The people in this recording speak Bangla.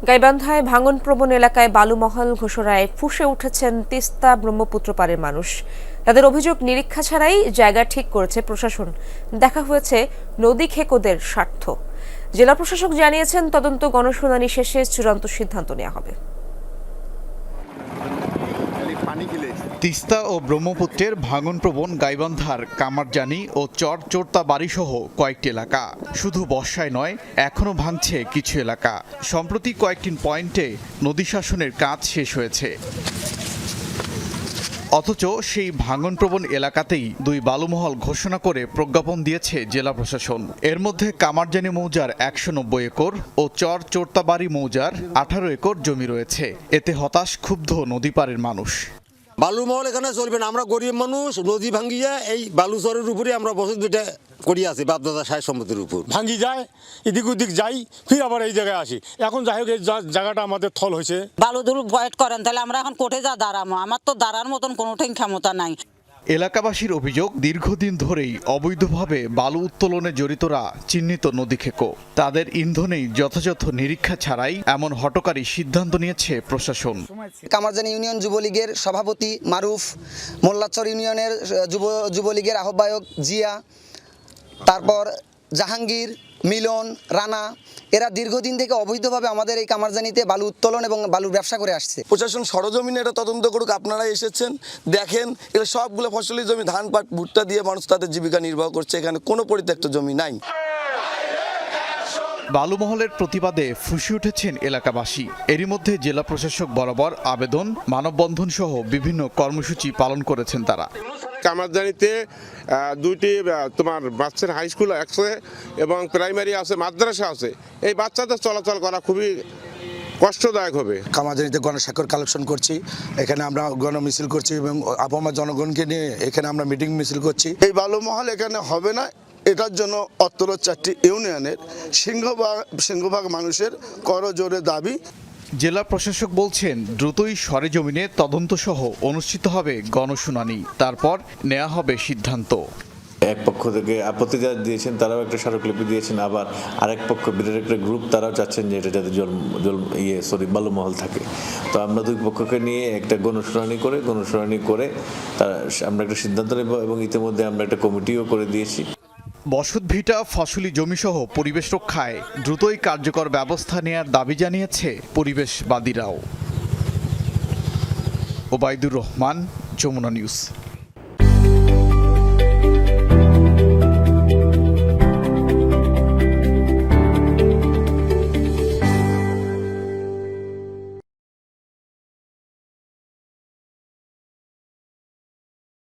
গাইবান্ধায় ভাঙনপ্রবণ এলাকায় বালুমহল ঘোষণায় ফুঁসে উঠেছেন তিস্তা ব্রহ্মপুত্র পাড়ের মানুষ। তাদের অভিযোগ, নিরীক্ষা ছাড়াই জায়গা ঠিক করেছে প্রশাসন। দেখা হয়েছে নদী খেকোদের স্বার্থ। জেলা প্রশাসক জানিয়েছেন, তদন্ত গণশুনানি শেষে চূড়ান্ত সিদ্ধান্ত নেওয়া হবে। তিস্তা ও ব্রহ্মপুত্রের ভাঙনপ্রবণ গাইবান্ধার কামারজানি ও চোরতাবাড়ি সহ কয়েকটি এলাকা শুধু বর্ষায় নয়, এখনও ভাঙছে কিছু এলাকা। সম্প্রতি কয়েকটি পয়েন্টে নদী শাসনের কাজ শেষ হয়েছে, অথচ সেই ভাঙনপ্রবণ এলাকাতেই 2 বালুমহল ঘোষণা করে প্রজ্ঞাপন দিয়েছে জেলা প্রশাসন। এর মধ্যে কামারজানি মৌজার 190 একর ও চোরতাবাড়ি মৌজার 18 একর জমি রয়েছে। এতে হতাশ, ক্ষুব্ধ নদীপাড়ের মানুষ। বালুমহল এখানে চলবে না, আমরা গরিব মানুষ, নদী ভাঙ্গিয়া এই বালুচরের উপরে আমরা বছর দুটা করি আছি, বাপদাদা সায় সম্পত্তির উপর ভাঙ্গি যায়, এদিক ওদিক যাই, ফির আবার এই জায়গায় আসি। এখন যাই হোক, এই জায়গাটা আমাদের থল হয়েছে। বালুদুল ভয়েট করেন, তাহলে আমরা এখন কোর্টে যা দাঁড়াবো? আমার তো দাঁড়ার মতন কোনো ক্ষমতা নাই। এলাকাবাসীর অভিযোগ, দীর্ঘদিন ধরেই অবৈধভাবে বালু উত্তোলনে জড়িতরা চিহ্নিত নদী খেকো। তাদের ইন্ধনেই যথাযথ নিরীক্ষা ছাড়াই এমন হঠকারী সিদ্ধান্ত নিয়েছে প্রশাসন। কামারজানি ইউনিয়ন যুবলীগের সভাপতি মারুফ, মোল্লাচর ইউনিয়নের যুবলীগের আহ্বায়ক জিয়া, তারপর জাহাঙ্গীর, মিলন, রানা, এরা দীর্ঘদিন থেকে অবৈধভাবে আমাদের এই কামারজানিতে বালু উত্তোলন এবং বালুর ব্যবসা করে আসছে। প্রশাসন সরজমিনে এটা তদন্ত করুক। আপনারা এসেছেন, দেখেন, এগুলো সবগুলো ফসলি জমি, ধান পাট ভুট্টা দিয়ে মানুষ তাদের জীবিকা নির্বাহ করছে। এখানে কোনো পরিত্যক্ত জমি নাই। বালুমহলের প্রতিবাদে ফুঁসে উঠেছেন এলাকাবাসী। এরই মধ্যে জেলা প্রশাসক বরাবর আবেদন, মানববন্ধন সহ বিভিন্ন কর্মসূচি পালন করেছেন তারা। কামারজানিতে 2টি তোমার বাচ্চার হাই স্কুল আছে এবং প্রাইমারি আছে, মাদ্রাসা আছে। এই বাচ্চাদের চলাচল করা খুবই কষ্টদায়ক হবে। কামারজানিতে গণস্বাক্ষর কালেকশন করছি, এখানে আমরা গণ মিছিল করছি এবং আপামর জনগণকে নিয়ে এখানে আমরা মিটিং মিছিল করছি। এই বালুমহল এখানে হবে না, এটার জন্য অত্র 4টি ইউনিয়নের সিংহভাগ মানুষের করজোরে দাবি। জেলা প্রশাসক বলছেন, দ্রুতই সরেজমিনে তদন্ত সহ অনুষ্ঠিত হবে গণশুনানি, তারপর নেওয়া হবে সিদ্ধান্ত। এক পক্ষ থেকে আপত্তি দিয়েছেন, তারাও একটা স্মারকলিপি দিয়েছেন, আবার আরেক পক্ষ বিরাট একটা গ্রুপ তারাও চাচ্ছেন যে এটা যাতে বালুমহল থাকে। তো আমরা 2 পক্ষকে নিয়ে একটা গণশুনানি করে আমরা একটা সিদ্ধান্ত নেব এবং ইতিমধ্যে আমরা একটা কমিটিও করে দিয়েছি। বসতভিটা, ফসলি জমিসহ পরিবেশ রক্ষায় দ্রুতই কার্যকর ব্যবস্থা নেয়ার দাবি জানিয়েছে পরিবেশবাদীরাও। ওবায়দুর রহমান, যমুনা নিউজ।